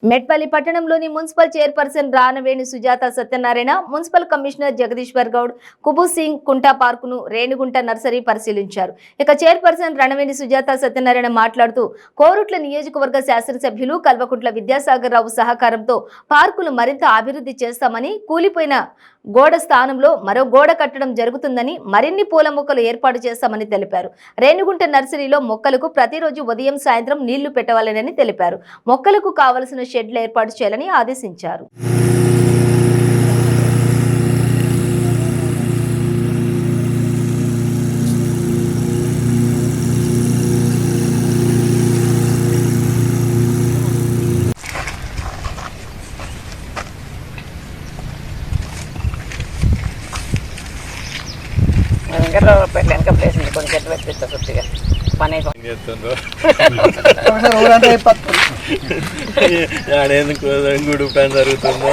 మెట్పల్లి పట్టణంలోని municipal chairperson Ranaveni Sujatha Satyanarayana, municipal commissioner Jagadishwar Goud, Kubur Singh Kunta పార్కును, Renigunta nursery పరిశీలించారు. ఇక చైర్పర్సన్ రణవేణి సుజాత సత్యనారాయణ మాట్లాడుతూ కోరుట్ల నియోజకవర్గ శాసనసభ్యులు కల్వకుంట్ల విద్యాసాగర్ రావు సహకారంతో పార్కులు మరింత అభివృద్ధి చేస్తామని, కూలిపోయిన గోడ స్థానంలో మరో గోడ కట్టడం జరుగుతుందని, మరిన్ని పూల మొక్కలు ఏర్పాటు చేస్తామని తెలిపారు. రేణిగుంట నర్సరీలో మొక్కలకు ప్రతిరోజు ఉదయం సాయంత్రం నీళ్లు పెట్టవాలని తెలిపారు. మొక్కలకు కావలసిన షెడ్లు ఏర్పాటు చేయాలని ఆదేశించారు. వెనక ప్లేస్ కొంచెం చెట్లు పెట్టిస్తా సుత్తిగా పని ఆడేందుకు పని జరుగుతుందో